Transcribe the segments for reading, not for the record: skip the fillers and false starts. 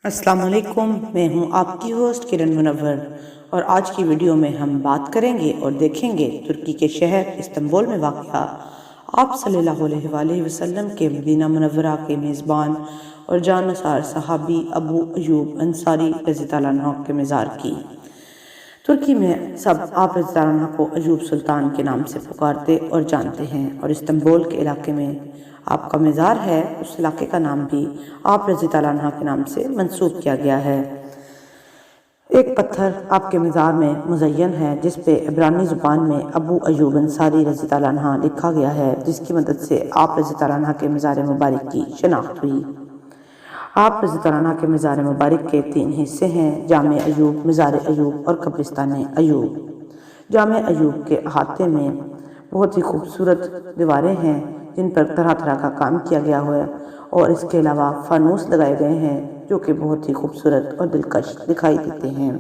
السلام علیکم، میں ہوں آپ کی ہوسٹ کرن منور، اور آج کی ویڈیو میں ہم بات کریں گے اور دیکھیں گے ترکی کے شہر استنبول میں واقع آپ صلی اللہ علیہ وآلہ وسلم کے مدینہ منورہ کے میزبان اور جانثار صحابی ابو ایوب انصاری رضی اللہ عنہ کے مزار کی۔ ترکی میں سب آپ رضی اللہ عنہ کو ایوب سلطان کے نام سے پکارتے اور جانتے ہیں، اور استنبول کے علاقے میں آپ کا مزار ہے، اس علاقے کا نام بھی آپ رضی اللہ عنہ کے نام سے منسوب کیا گیا ہے۔ ایک پتھر آپ کے مزار میں مزین ہے جس پہ عبرانی زبان میں ابو ایوب انصاری رضی اللہ عنہ لکھا گیا ہے، جس کی مدد سے آپ رضی اللہ عنہ کے مزار مبارک کی شناخت ہوئی۔ آپ رضی اللہ عنہ کے مزار مبارک کے 3 حصے ہیں: جامع ایوب، مزار ایوب اور قبرستان ایوب۔ جامع ایوب کے احاطے میں بہت ہی خوبصورت دیواریں ہیں جن پر طرح طرح کا کام کیا گیا ہے، اور اس کے علاوہ فانوس لگائے گئے ہیں جو کہ بہت ہی خوبصورت اور دلکش دکھائی دیتے ہیں۔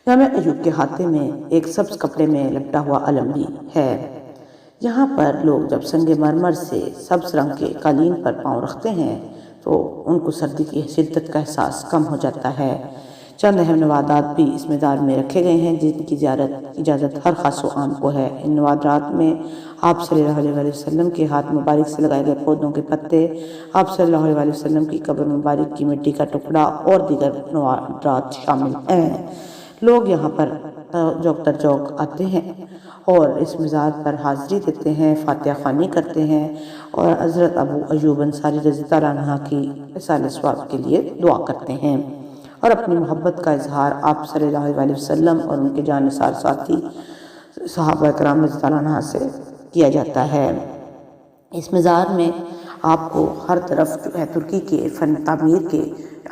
جامع ایوب کے احاطے میں ایک سبز کپڑے میں لپٹا ہوا علم بھی ہے۔ یہاں پر لوگ جب سنگ مرمر سے سبز رنگ کے قالین پر پاؤں رکھتے ہیں تو ان کو سردی کی شدت کا احساس کم ہو جاتا ہے۔ چند اہم نوادرات بھی اس مزار میں رکھے گئے ہیں جن کی زیارت کی اجازت ہر خاص و عام کو ہے۔ ان نوادرات میں آپ صلی اللہ علیہ وآلہ وسلم کے ہاتھ مبارک سے لگائے گئے پودوں کے پتے، آپ صلی اللہ علیہ وآلہ وسلم کی قبر مبارک کی مٹی کا ٹکڑا اور دیگر نوادرات شامل ہیں۔ لوگ یہاں پر جوق در جوق آتے ہیں اور اس مزار پر حاضری دیتے ہیں، فاتحہ خوانی کرتے ہیں اور حضرت ابو ایوب انصاری رضی اللہ عنہ کی ایصال ثواب کے لیے دعا کرتے ہیں، اور اپنی محبت کا اظہار آپ صلی اللہ علیہ وآلہ وسلم اور ان کے جانثار ساتھی صحابہ کرام رضی اللہ عنہ سے کیا جاتا ہے۔ اس مزار میں آپ کو ہر طرف جو ہے ترکی کے فن تعمیر کے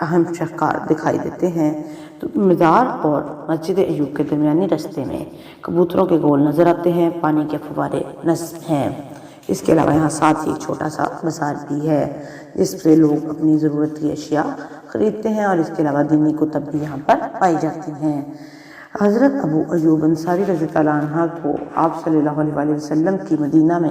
اہم شاہکار دکھائی دیتے ہیں۔ تو مزار اور مسجد ایوب کے درمیانی رستے میں کبوتروں کے گول نظر آتے ہیں، پانی کے فوارے نصب ہیں۔ اس کے علاوہ یہاں ساتھ ہی ایک چھوٹا سا بازار بھی ہے جس سے لوگ اپنی ضرورت کی اشیاء خریدتے ہیں، اور اس کے علاوہ دینی کتب بھی یہاں پر پائی جاتی ہیں۔ حضرت ابو ایوب انصاری رضی اللہ عنہ کو آپ صلی اللہ علیہ وآلہ وسلم کی مدینہ میں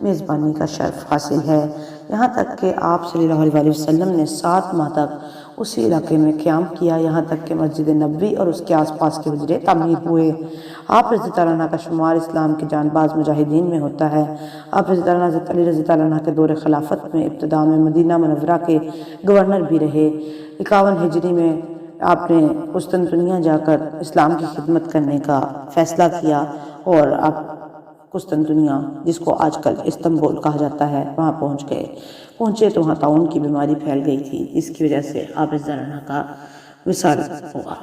میزبانی کا شرف حاصل ہے، یہاں تک کہ آپ صلی اللہ علیہ وآلہ وسلم نے 7 ماہ تک اسی علاقے میں قیام کیا، یہاں تک کہ مسجد نبوی اور اس کے آس پاس کے حجرے تعمیر ہوئے۔ آپ رضی اللہ عنہ کا شمار اسلام کے جانباز مجاہدین میں ہوتا ہے۔ آپ رضی اللہ عنہ کے دور خلافت میں ابتدا میں مدینہ منورہ کے گورنر بھی رہے۔ 51 ہجری میں آپ نے قسطنطنیہ جا کر اسلام کی خدمت کرنے کا فیصلہ کیا، اور آپ قسطنطنیہ جس کو آج کل استنبول کہا جاتا ہے وہاں پہنچے تو وہاں طاعون کی بیماری پھیل گئی تھی، جس کی وجہ سے آپ رضی اللہ عنہ کا وصال ہوا۔